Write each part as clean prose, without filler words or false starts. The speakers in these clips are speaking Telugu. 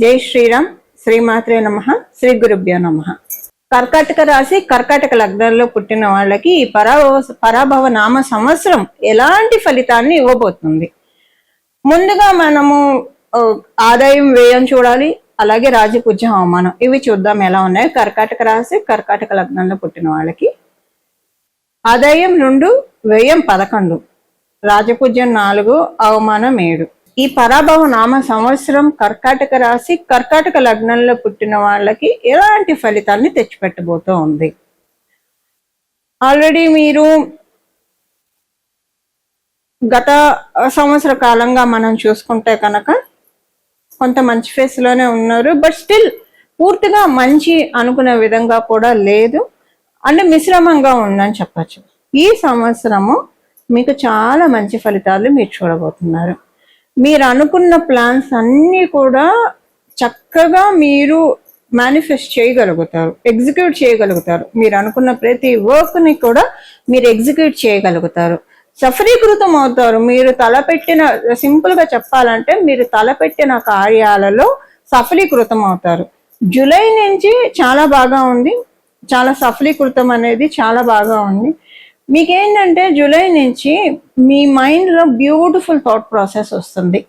జై శ్రీరామ్. శ్రీమాత్రే నమః. శ్రీ గురుభ్యో నమః. కర్కాటక రాశి కర్కాటక లగ్నంలో పుట్టిన వాళ్ళకి ఈ పరాభవ నామ సంవత్సరం ఎలాంటి ఫలితాన్ని ఇవ్వబోతుంది? ముందుగా మనము ఆదాయం వ్యయం చూడాలి, అలాగే రాజపూజ్యం అవమానం ఇవి చూద్దాం ఎలా ఉన్నాయో. కర్కాటక రాశి కర్కాటక లగ్నంలో పుట్టిన వాళ్ళకి ఆదాయం 2, వ్యయం 11, రాజపూజ్యం 4, అవమానం 7. ఈ పరాభవ నామ సంవత్సరం కర్కాటక రాశి కర్కాటక లగ్నంలో పుట్టిన వాళ్ళకి ఎలాంటి ఫలితాన్ని తెచ్చిపెట్టబోతూ ఉంది? ఆల్రెడీ మీరు గత సంవత్సర కాలంగా మనం చూసుకుంటే కనుక కొంత మంచి ఫేస్ లోనే ఉన్నారు, బట్ స్టిల్ పూర్తిగా మంచి అనుకునే విధంగా కూడా లేదు, అంటే మిశ్రమంగా ఉందని చెప్పచ్చు. ఈ సంవత్సరము మీకు చాలా మంచి ఫలితాలు మీరు చూడబోతున్నారు. మీరు అనుకున్న ప్లాన్స్ అన్నీ కూడా చక్కగా మీరు మేనిఫెస్ట్ చేయగలుగుతారు, ఎగ్జిక్యూట్ చేయగలుగుతారు. మీరు అనుకున్న ప్రతి వర్క్ని కూడా మీరు ఎగ్జిక్యూట్ చేయగలుగుతారు, సఫలీకృతం అవుతారు. మీరు తలపెట్టిన, సింపుల్గా చెప్పాలంటే మీరు తలపెట్టిన కార్యాలలో సఫలీకృతం అవుతారు. జూలై నుంచి చాలా బాగా ఉంది, చాలా సఫలీకృతం అనేది చాలా బాగా ఉంది. మీకేంటంటే జూలై నుంచి మీ మైండ్లో బ్యూటిఫుల్ థాట్ ప్రాసెస్ వస్తుంది,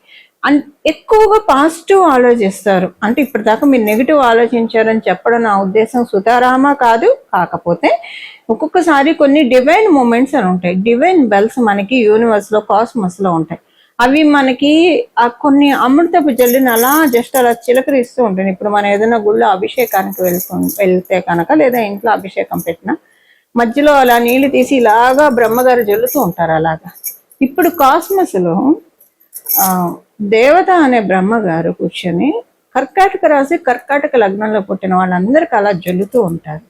అండ్ ఎక్కువగా పాజిటివ్ ఆలోచిస్తారు. అంటే ఇప్పటిదాకా మీరు నెగిటివ్ ఆలోచించారని చెప్పడం నా ఉద్దేశం సుతారామ కాదు. కాకపోతే ఒక్కొక్కసారి కొన్ని డివైన్ మూమెంట్స్ అని ఉంటాయి, డివైన్ బెల్స్ మనకి యూనివర్స్లో కాస్మస్లో ఉంటాయి. అవి మనకి కొన్ని అమృతపు జల్లుని అలా జస్ట్ అలా చిలకరిస్తూ ఉంటాయి. ఇప్పుడు మనం ఏదైనా గుళ్ళో అభిషేకానికి వెళ్తే కనుక, లేదా ఇంట్లో అభిషేకం పెట్టినా మధ్యలో అలా నీళ్లు తీసి ఇలాగా బ్రహ్మగారు జల్లుతూ ఉంటారు. అలాగా ఇప్పుడు కాస్మస్లో దేవత అనే బ్రహ్మగారు కూర్చొని కర్కాటక రాశి కర్కాటక లగ్నంలో పుట్టిన వాళ్ళందరికీ అలా జల్లుతూ ఉంటారు.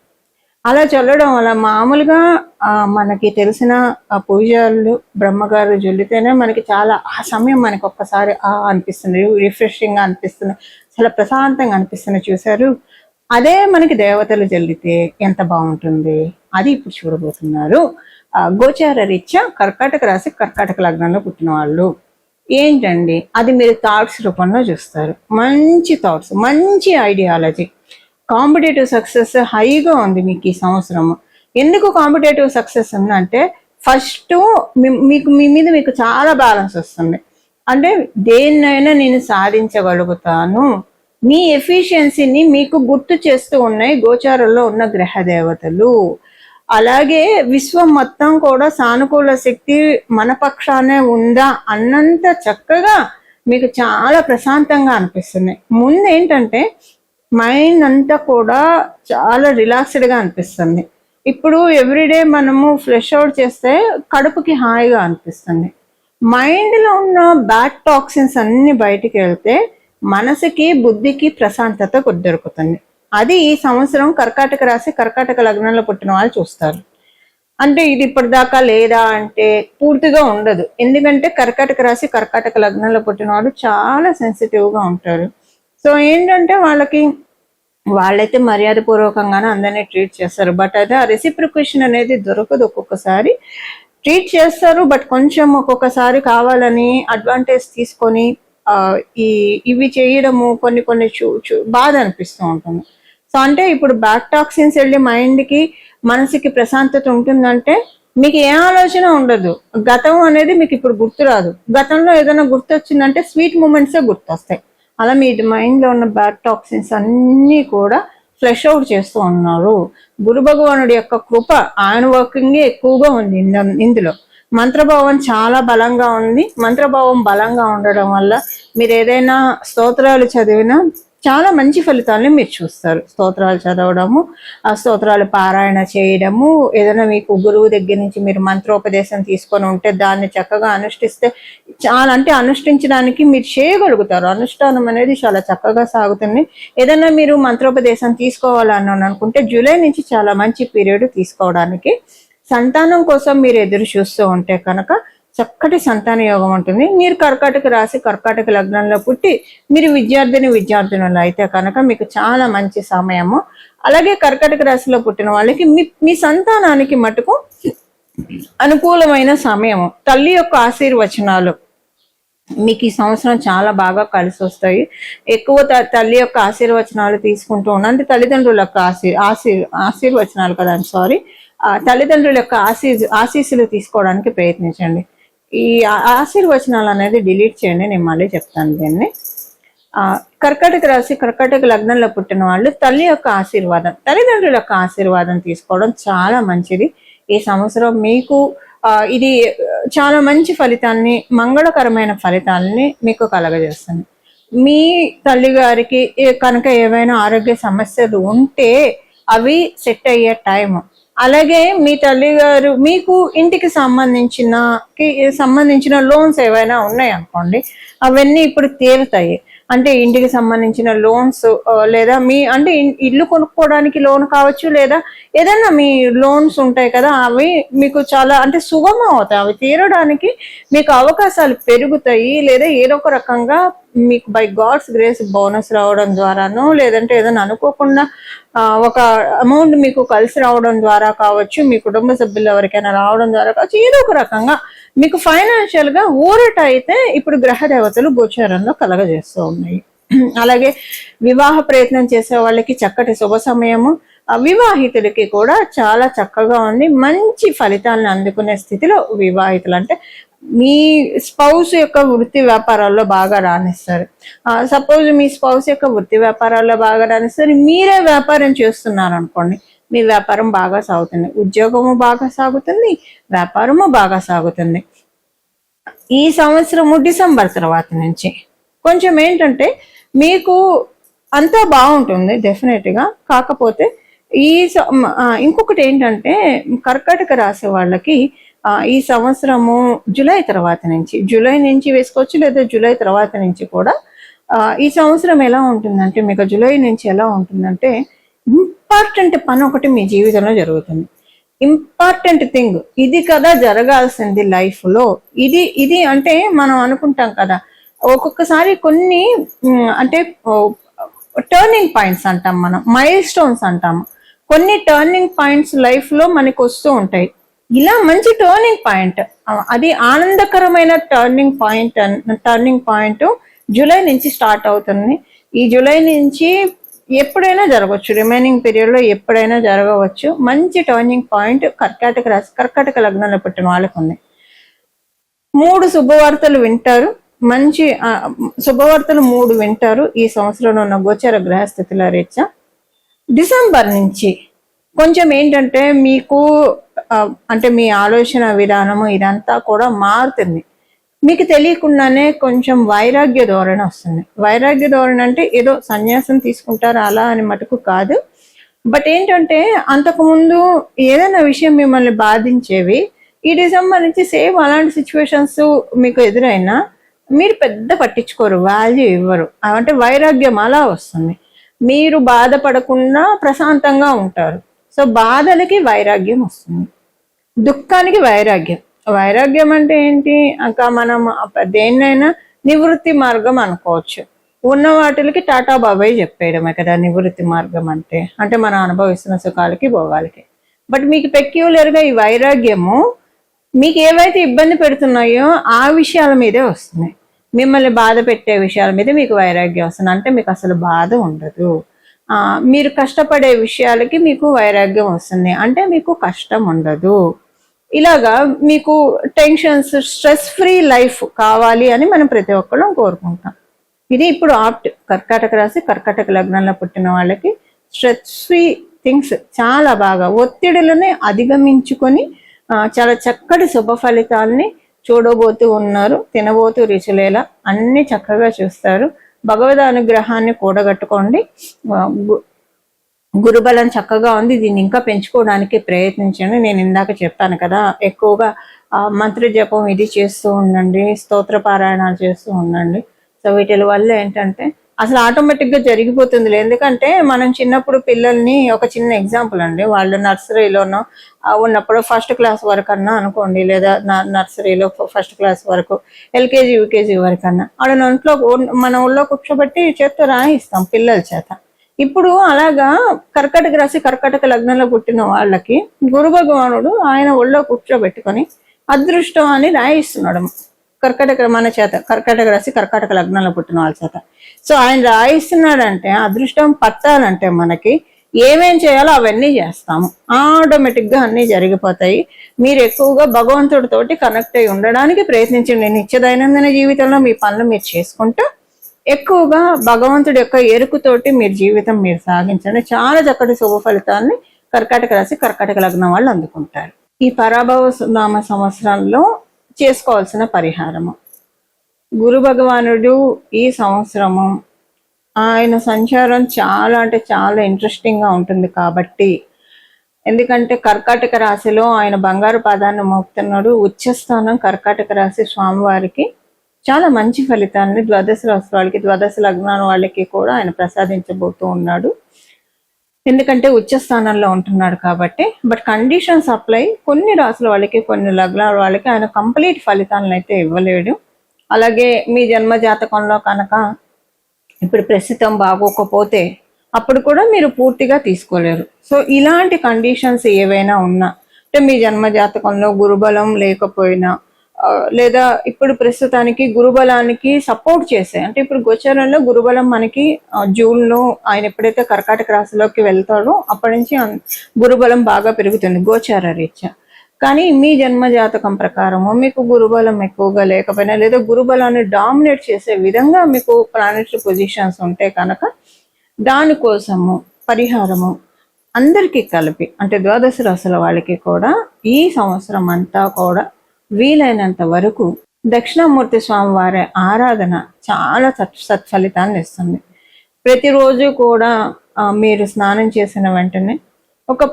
అలా చల్లడం వల్ల మామూలుగా మనకి తెలిసిన పూజలు బ్రహ్మగారు జల్లితేనే మనకి చాలా ఆ సమయం మనకి ఒక్కసారి అనిపిస్తుంది, రిఫ్రెషింగ్గా అనిపిస్తుంది, చాలా ప్రశాంతంగా అనిపిస్తుంది. చూసారు, అదే మనకి దేవతలు జల్లితే ఎంత బాగుంటుంది, అది ఇప్పుడు చూడబోతున్నారు. గోచార రీత్యా కర్కాటక రాశి కర్కాటక లగ్నంలో పుట్టిన వాళ్ళు ఏంటండి, అది మీరు థాట్స్ రూపంలో చూస్తారు. మంచి థాట్స్, మంచి ఐడియాలజీ, కాంపిటేటివ్ సక్సెస్ హైగా ఉంది మీకు ఈ సంవత్సరము. ఎందుకు కాంపిటేటివ్ సక్సెస్ ఉందంటే, ఫస్ట్ మీ మీద మీకు చాలా బ్యాలెన్స్ వస్తుంది. అంటే దేన్నైనా నేను సాధించగలుగుతాను, మీ ఎఫిషియన్సీని మీకు గుర్తు చేస్తూ ఉన్నాయి గోచారంలో ఉన్న గ్రహ దేవతలు. అలాగే విశ్వం మొత్తం కూడా సానుకూల శక్తి మన పక్షానే ఉందా అన్నంత చక్కగా మీకు చాలా ప్రశాంతంగా అనిపిస్తుంది. ముందు ఏంటంటే మైండ్ అంతా కూడా చాలా రిలాక్స్డ్గా అనిపిస్తుంది. ఇప్పుడు ఎవ్రీడే మనము ఫ్రెష్ అవుట్ చేస్తే కడుపుకి హాయిగా అనిపిస్తుంది. మైండ్లో ఉన్న బ్యాడ్ టాక్సిన్స్ అన్ని బయటికి వెళ్తే మనసుకి బుద్ధికి ప్రశాంతత దొరుకుతుంది. అది ఈ సంవత్సరం కర్కాటక రాశి కర్కాటక లగ్నంలో పుట్టిన వాళ్ళు చూస్తారు. అంటే ఇది ఇప్పటిదాకా లేదా అంటే పూర్తిగా ఉండదు. ఎందుకంటే కర్కాటక రాశి కర్కాటక లగ్నంలో పుట్టిన వాళ్ళు చాలా సెన్సిటివ్గా ఉంటారు. సో ఏంటంటే వాళ్ళైతే మర్యాద పూర్వకంగానే అందరినీ ట్రీట్ చేస్తారు, బట్ అదే ఆ రెసిప్రికేషన్ అనేది దొరకదు. ఒక్కొక్కసారి ట్రీట్ చేస్తారు, బట్ కొంచెం ఒక్కొక్కసారి కావాలని అడ్వాంటేజ్ తీసుకొని ఇవి చేయడము కొన్ని బాధ అనిపిస్తూ ఉంటుంది. సో అంటే ఇప్పుడు బ్యాక్ టాక్సిన్స్ వెళ్ళి మైండ్కి మనసుకి ప్రశాంతత ఉంటుందంటే మీకు ఏ ఆలోచన ఉండదు. గతం అనేది మీకు ఇప్పుడు గుర్తురాదు. గతంలో ఏదైనా గుర్తొచ్చిందంటే స్వీట్ మూమెంట్సే గుర్తొస్తాయి. అలా మీ మైండ్లో ఉన్న బ్యాడ్ టాక్సిన్స్ అన్నీ కూడా ఫ్లెష్ అవుట్ చేస్తూ ఉన్నారు. గురు భగవానుడి యొక్క కృప, ఆయన వర్కింగ్ ఎక్కువగా ఉంది ఇందులో. మంత్రభావం చాలా బలంగా ఉంది. మంత్రభావం బలంగా ఉండడం వల్ల మీరు ఏదైనా స్తోత్రాలు చదివినా చాలా మంచి ఫలితాలని మీరు చూస్తారు. స్తోత్రాలు చదవడము, ఆ స్తోత్రాలు పారాయణ చేయడము, ఏదైనా మీకు గురువు దగ్గర నుంచి మీరు మంత్రోపదేశం తీసుకొని ఉంటే దాన్ని చక్కగా అనుష్ఠిస్తే చాలా, అంటే అనుష్ఠించడానికి మీరు చేయగలుగుతారు. అనుష్ఠానం అనేది చాలా చక్కగా సాగుతుంది. ఏదైనా మీరు మంత్రోపదేశం తీసుకోవాలని అనుకుంటే జూలై నుంచి చాలా మంచి పీరియడ్ తీసుకోవడానికి. సంతానం కోసం మీరు ఎదురు చూస్తూ ఉంటే కనుక చక్కటి సంతాన యోగం ఉంటుంది. మీరు కర్కాటక రాశి కర్కాటక లగ్నంలో పుట్టి మీరు విద్యార్థులు అయితే కనుక మీకు చాలా మంచి సమయము. అలాగే కర్కాటక రాశిలో పుట్టిన వాళ్ళకి మీ సంతానానికి మటుకు అనుకూలమైన సమయము. తల్లి యొక్క ఆశీర్వచనాలు, మీకు ఈ సంవత్సరం చాలా బాగా కలిసి వస్తాయి. ఎక్కువ తల్లి యొక్క ఆశీర్వచనాలు తీసుకుంటూ ఉండండి. అంటే తల్లిదండ్రుల యొక్క ఆశీర్వచనాలు కదా, సారీ, తల్లిదండ్రుల యొక్క ఆశీస్సులు తీసుకోవడానికి ప్రయత్నించండి. ఈ ఆశీర్వచనాలు అనేది డిలీట్ చేయండి, నేను మళ్ళీ చెప్తాను దీన్ని. కర్కాటక రాశి, కర్కాటక లగ్నంలో పుట్టిన వాళ్ళు తల్లి యొక్క ఆశీర్వాదం, తల్లిదండ్రుల యొక్క ఆశీర్వాదం తీసుకోవడం చాలా మంచిది. ఈ సంవత్సరం మీకు ఇది చాలా మంచి ఫలితాన్ని, మంగళకరమైన ఫలితాలని మీకు కలగజేస్తుంది. మీ తల్లిగారికి కనుక ఏవైనా ఆరోగ్య సమస్యలు ఉంటే అవి సెట్ అయ్యే టైం. అలాగే మీ తల్లిగారు మీకు ఇంటికి సంబంధించిన లోన్స్ ఏవైనా ఉన్నాయి అనుకోండి, అవన్నీ ఇప్పుడు తీరుతాయి. అంటే ఇంటికి సంబంధించిన లోన్స్, లేదా మీ అంటే ఇల్లు కొనుక్కోవడానికి లోన్ కావచ్చు, లేదా ఏదైనా మీ లోన్స్ ఉంటాయి కదా, అవి మీకు చాలా అంటే సుగమం అవుతాయి. అవి తీరడానికి మీకు అవకాశాలు పెరుగుతాయి. లేదా ఏదో ఒక రకంగా మీకు బై గాడ్స్ గ్రేస్ బోనస్ రావడం ద్వారానో, లేదంటే ఏదైనా అనుకోకుండా ఒక అమౌంట్ మీకు కలిసి రావడం ద్వారా కావచ్చు, మీ కుటుంబ సభ్యులు ఎవరికైనా రావడం ద్వారా కావచ్చు, ఏదో ఒక రకంగా మీకు ఫైనాన్షియల్ గా ఊరట అయితే ఇప్పుడు గ్రహ దేవతలు గోచారంలో కలగజేస్తూ ఉన్నాయి. అలాగే వివాహ ప్రయత్నం చేసే వాళ్ళకి చక్కటి శుభ సమయము, వివాహితులకి కూడా చాలా చక్కగా ఉంది. మంచి ఫలితాలను అందుకునే స్థితిలో వివాహితులు అంటే మీ స్పౌస్ యొక్క వృత్తి వ్యాపారాల్లో బాగా రాణిస్తారు. సపోజ్ మీ స్పౌస్ యొక్క వృత్తి వ్యాపారాల్లో బాగా రాణిస్తారు, మీరే వ్యాపారం చేస్తున్నారు అనుకోండి, మీ వ్యాపారం బాగా సాగుతుంది, ఉద్యోగము బాగా సాగుతుంది, వ్యాపారము బాగా సాగుతుంది. ఈ సంవత్సరము డిసెంబర్ తర్వాత నుంచి కొంచెం ఏంటంటే మీకు అంతా బాగుంటుంది డెఫినెట్గా. కాకపోతే ఇంకొకటి ఏంటంటే కర్కాటక రాశి వాళ్ళకి ఈ సంవత్సరము జూలై నుంచి వేసుకోవచ్చు, లేదా జూలై తర్వాత నుంచి కూడా ఈ సంవత్సరం ఎలా ఉంటుందంటే, మీకు జూలై నుంచి ఎలా ఉంటుందంటే ఇంపార్టెంట్ పని ఒకటి మీ జీవితంలో జరుగుతుంది. ఇంపార్టెంట్ థింగ్ ఇది కదా జరగాల్సింది లైఫ్ లో. ఇది అంటే మనం అనుకుంటాం కదా, ఒక్కొక్కసారి కొన్ని అంటే టర్నింగ్ పాయింట్స్ అంటాం, మనం మైల్ స్టోన్స్ అంటాము. కొన్ని టర్నింగ్ పాయింట్స్ లైఫ్ లో మనకు వస్తూ ఉంటాయి. ఇలా మంచి టర్నింగ్ పాయింట్, అది ఆనందకరమైన టర్నింగ్ పాయింట్ జూలై నుంచి స్టార్ట్ అవుతుంది. ఈ జూలై నుంచి ఎప్పుడైనా జరగవచ్చు, రిమైనింగ్ పీరియడ్ లో ఎప్పుడైనా జరగవచ్చు. మంచి టర్నింగ్ పాయింట్ కర్కాటక రాశి, కర్కాటక లగ్నంలో పుట్టిన వాళ్ళకు ఉంది. 3 శుభవార్తలు వింటారు, మంచి శుభవార్తలు 3 వింటారు ఈ సంవత్సరంలో ఉన్న గోచర గ్రహస్థితుల రీత్యా. డిసెంబర్ నుంచి కొంచెం ఏంటంటే మీకు అంటే మీ ఆలోచన విధానము ఇదంతా కూడా మారుతుంది. మీకు తెలియకుండానే కొంచెం వైరాగ్య ధోరణి వస్తుంది. వైరాగ్య ధోరణి అంటే ఏదో సన్యాసం తీసుకుంటారు అలా అని మటుకు కాదు. బట్ ఏంటంటే అంతకుముందు ఏదైనా విషయం మిమ్మల్ని బాధించేవి, ఈ డిసెంబర్ నుంచి సేమ్ అలాంటి సిచ్యువేషన్స్ మీకు ఎదురైనా మీరు పెద్ద పట్టించుకోరు, వాల్యూ ఇవ్వరు. అంటే వైరాగ్యం అలా వస్తుంది. మీరు బాధపడకుండా ప్రశాంతంగా ఉంటారు. సో బాధలకి వైరాగ్యం వస్తుంది, దుఃఖానికి వైరాగ్యం అంటే ఏంటి, ఇంకా మనం దేన్నైనా నివృత్తి మార్గం అనుకోవచ్చు. ఉన్న వాటికి టాటా బాబాయ్ చెప్పేయడమే కదా నివృత్తి మార్గం అంటే మనం అనుభవిస్తున్న సుఖాలకి భోగాలకి. బట్ మీకు పెక్యులర్గా ఈ వైరాగ్యము మీకు ఏవైతే ఇబ్బంది పెడుతున్నాయో ఆ విషయాల మీదే వస్తుంది. మిమ్మల్ని బాధ పెట్టే విషయాల మీద మీకు వైరాగ్యం వస్తుంది. అంటే మీకు అసలు బాధ ఉండదు. మీరు కష్టపడే విషయాలకి మీకు వైరాగ్యం వస్తుంది, అంటే మీకు కష్టం ఉండదు. ఇలాగా మీకు టెన్షన్స్, స్ట్రెస్ ఫ్రీ లైఫ్ కావాలి అని మనం ప్రతి ఒక్కళ్ళం కోరుకుంటాం. ఇది ఇప్పుడు కర్కాటక రాశి, కర్కాటక లగ్నంలో పుట్టిన వాళ్ళకి స్ట్రెస్ ఫ్రీ థింగ్స్ చాలా బాగా ఒత్తిడులని అధిగమించుకొని చాలా చక్కటి శుభ ఫలితాలని చూడబోతూ ఉన్నారు. తినబోతూ రుచులేలా అన్ని చక్కగా చూస్తారు. భగవద్ అనుగ్రహాన్ని కూడగట్టుకోండి. గురుబలం చక్కగా ఉంది, దీన్ని ఇంకా పెంచుకోవడానికి ప్రయత్నించండి. నేను ఇందాక చెప్పాను కదా, ఎక్కువగా మంత్ర జపం ఇది చేస్తూ ఉండండి, స్తోత్ర పారాయణాలు చేస్తూ ఉండండి. సో వీటి వల్ల ఏంటంటే అసలు ఆటోమేటిక్గా జరిగిపోతుంది. ఎందుకంటే మనం చిన్నప్పుడు పిల్లల్ని, ఒక చిన్న ఎగ్జాంపుల్ అండి, వాళ్ళు నర్సరీలోనో ఉన్నప్పుడు ఫస్ట్ క్లాస్ వరకు అన్నా అనుకోండి, లేదా నర్సరీలో ఫస్ట్ క్లాస్ వరకు, ఎల్కేజీ యూకేజీ వరకు అన్నా మన ఒళ్ళో కూర్చోబెట్టి చేత్తో రాయిస్తాం పిల్లల చేత. ఇప్పుడు అలాగా కర్కాటక రాశి, కర్కాటక లగ్నంలో పుట్టిన వాళ్ళకి గురు భగవానుడు ఆయన ఒళ్ళో కూర్చోబెట్టుకొని అదృష్టం అని రాయిస్తున్నాడు. మన చేత కర్కాటక రాశి కర్కాటక లగ్నంలో పుట్టిన వాళ్ళ చేత. సో ఆయన రాయిస్తున్నాడంటే అదృష్టం పట్టాలంటే మనకి ఏమేం చేయాలో అవన్నీ చేస్తాము, ఆటోమేటిక్ గా అన్ని జరిగిపోతాయి. మీరు ఎక్కువగా భగవంతుడితోటి కనెక్ట్ అయి ఉండడానికి ప్రయత్నించండి. నిత్య దైనందిన జీవితంలో మీ పనులు మీరు చేసుకుంటూ ఎక్కువగా భగవంతుడి యొక్క ఎరుకుతోటి మీరు జీవితం మీరు సాగించండి. చాలా చక్కటి శుభ ఫలితాన్ని కర్కాటక రాశి కర్కాటక లగ్నం వాళ్ళు అందుకుంటారు. ఈ పరాభవ నామ సంవత్సరంలో చేసుకోవాల్సిన పరిహారము, గురు భగవానుడు ఈ సంవత్సరము ఆయన సంచారం చాలా అంటే చాలా ఇంట్రెస్టింగ్ గా ఉంటుంది. కాబట్టి ఎందుకంటే కర్కాటక రాశిలో ఆయన బంగారు పాదాన్ని మోపుతున్నాడు. ఉచ్చస్థానం కర్కాటక రాశి స్వామివారికి చాలా మంచి ఫలితాన్ని ద్వాదశ రాశి వాళ్ళకి, ద్వాదశ లగ్నాల వాళ్ళకి కూడా ఆయన ప్రసాదించబోతూ ఉన్నాడు. ఎందుకంటే ఉచ్చ స్థానంలో ఉంటున్నాడు కాబట్టి. బట్ కండిషన్స్ అప్లై, కొన్ని రాసుల వాళ్ళకి కొన్ని లగ్నాల వాళ్ళకి ఆయన కంప్లీట్ ఫలితాలను అయితే ఇవ్వలేడు. అలాగే మీ జన్మ జాతకంలో కనుక ఇప్పుడు ప్రస్తుతం బాగోకపోతే అప్పుడు కూడా మీరు పూర్తిగా తీసుకోలేరు. సో ఇలాంటి కండిషన్స్ ఏవైనా ఉన్నా, అంటే మీ జన్మ జాతకంలో గురుబలం లేకపోయినా, లేదా ఇప్పుడు ప్రస్తుతానికి గురుబలానికి సపోర్ట్ చేసే, అంటే ఇప్పుడు గోచారంలో గురుబలం మనకి జూన్లో ఆయన ఎప్పుడైతే కర్కాటక రాశిలోకి వెళ్తాడో అప్పటి నుంచి గురుబలం బాగా పెరుగుతుంది గోచార రీత్యా. కానీ మీ జన్మ జాతకం ప్రకారము మీకు గురుబలం ఎక్కువగా లేకపోయినా, లేదా గురుబలాన్ని డామినేట్ చేసే విధంగా మీకు ప్లానెటరీ పొజిషన్స్ ఉంటే కనుక దానికోసము పరిహారము అందరికీ కలిపి, అంటే ద్వాదశ రాశుల వాళ్ళకి కూడా ఈ సంవత్సరం అంతా కూడా వీలైనంత వరకు దక్షిణామూర్తి స్వామి వారి ఆరాధన చాలా సత్ఫలితాన్ని ఇస్తుంది. ప్రతిరోజు కూడా మీరు స్నానం చేసిన వెంటనే ఒక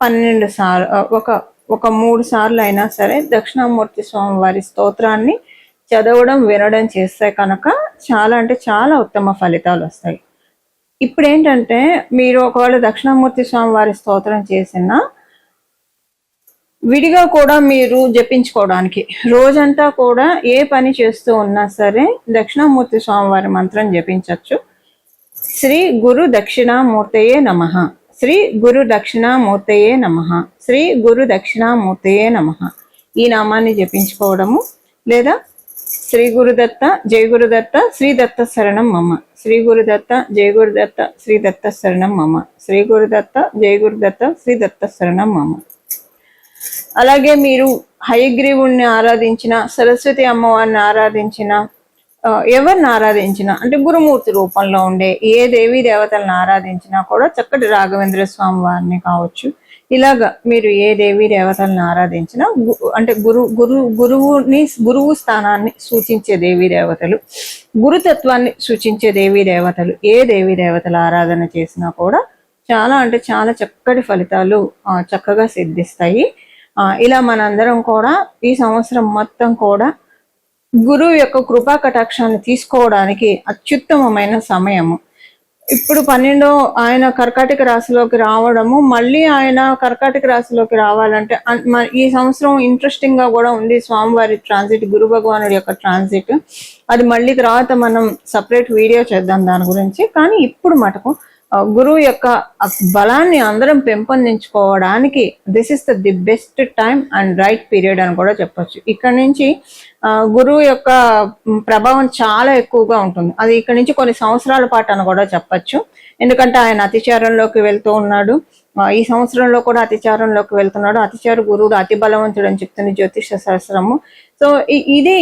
12 సార్లు ఒక 3 సార్లు అయినా సరే దక్షిణామూర్తి స్వామి వారి స్తోత్రాన్ని చదవడం వినడం చేస్తే కనుక చాలా అంటే చాలా ఉత్తమ ఫలితాలు వస్తాయి. ఇప్పుడు ఏంటంటే మీరు ఒకవేళ దక్షిణామూర్తి స్వామి వారి స్తోత్రం చేసిన విడిగా కూడా మీరు జపించుకోవడానికి రోజంతా కూడా ఏ పని చేస్తూ ఉన్నా సరే దక్షిణామూర్తి స్వామివారి మంత్రం జపించవచ్చు. శ్రీ గురు దక్షిణామూర్తయే నమః, శ్రీ గురు దక్షిణామూర్తయే నమః, శ్రీ గురు దక్షిణామూర్తయే నమః ఈ నామాన్ని జపించుకోవడము. లేదా శ్రీ గురుదత్త జయ గురుదత్త శ్రీ దత్త శరణం మమ, శ్రీ గురుదత్త జయ గురుదత్త శ్రీ దత్త శరణం మమ, శ్రీ గురుదత్త జయ గురుదత్త శ్రీ దత్త శరణం మమ. అలాగే మీరు హయగ్రీవుణ్ణి ఆరాధించిన, సరస్వతి అమ్మవారిని ఆరాధించిన, ఎవరిని ఆరాధించినా, అంటే గురుమూర్తి రూపంలో ఉండే ఏ దేవీ దేవతలను ఆరాధించినా కూడా చక్కటి రాఘవేంద్ర స్వామి వారిని కావచ్చు, ఇలాగా మీరు ఏ దేవీ దేవతలను ఆరాధించినా, అంటే గురువు స్థానాన్ని సూచించే దేవీ దేవతలు, గురుతత్వాన్ని సూచించే దేవీ దేవతలు, ఏ దేవీ దేవతల ఆరాధన చేసినా కూడా చాలా అంటే చాలా చక్కటి ఫలితాలు చక్కగా సిద్ధిస్తాయి. ఇలా మనందరం కూడా ఈ సంవత్సరం మొత్తం కూడా గురువు యొక్క కృపా కటాక్షాన్ని తీసుకోవడానికి అత్యుత్తమమైన సమయము. ఇప్పుడు 12 ఆయన కర్కాటక రాశిలోకి రావడము, మళ్ళీ ఆయన కర్కాటక రాశిలోకి రావాలంటే ఈ సంవత్సరం ఇంట్రెస్టింగ్ గా కూడా ఉంది స్వామివారి ట్రాన్సిట్, గురు భగవానుడి యొక్క ట్రాన్సిట్. అది మళ్ళీ తర్వాత మనం సపరేట్ వీడియో చేద్దాం దాని గురించి. కానీ ఇప్పుడు మటుకు గురువు యొక్క బలాన్ని అందరం పెంపొందించుకోవడానికి this is the best time and right period అని కూడా చెప్పొచ్చు. ఇక్కడ నుంచి గురువు యొక్క ప్రభావం చాలా ఎక్కువగా ఉంటుంది. అది ఇక్కడ నుంచి కొన్ని సంవత్సరాల పాటు అని కూడా చెప్పచ్చు. ఎందుకంటే ఆయన అతిచారంలోకి వెళ్తూ ఉన్నాడు. ఈ సంవత్సరంలో కూడా అతిచారంలోకి వెళ్తున్నాడు. అతిచార గురువుడు అతి బలవంతుడు అని చెప్తుంది జ్యోతిష శాస్త్రము. సో ఇది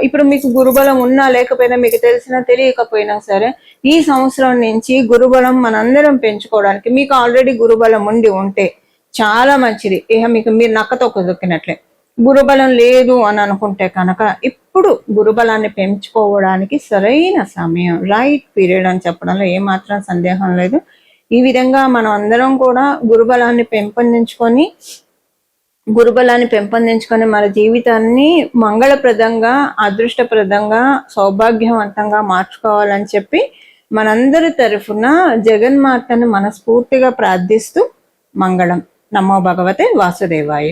ఇప్పుడు మీకు గురుబలం ఉన్నా లేకపోయినా, మీకు తెలిసినా తెలియకపోయినా సరే, ఈ సంవత్సరం నుంచి గురుబలం మనందరం పెంచుకోవడానికి, మీకు ఆల్రెడీ గురుబలం ఉంటే చాలా మంచిది. ఇక మీకు మీరు నక్కతో దొక్కినట్లే. గురుబలం లేదు అని అనుకుంటే కనుక ఇప్పుడు గురుబలాన్ని పెంచుకోవడానికి సరైన సమయం, రైట్ పీరియడ్ అని చెప్పడంలో ఏమాత్రం సందేహం లేదు. ఈ విధంగా మనం అందరం కూడా గురుబలాన్ని పెంపొందించుకొని మన జీవితాన్ని మంగళప్రదంగా, అదృష్టప్రదంగా, సౌభాగ్యవంతంగా మార్చుకోవాలని చెప్పి మనందరి తరఫున జగన్మాతను మనస్ఫూర్తిగా ప్రార్థిస్తూ మంగళం. నమో భగవతే వాసుదేవాయ.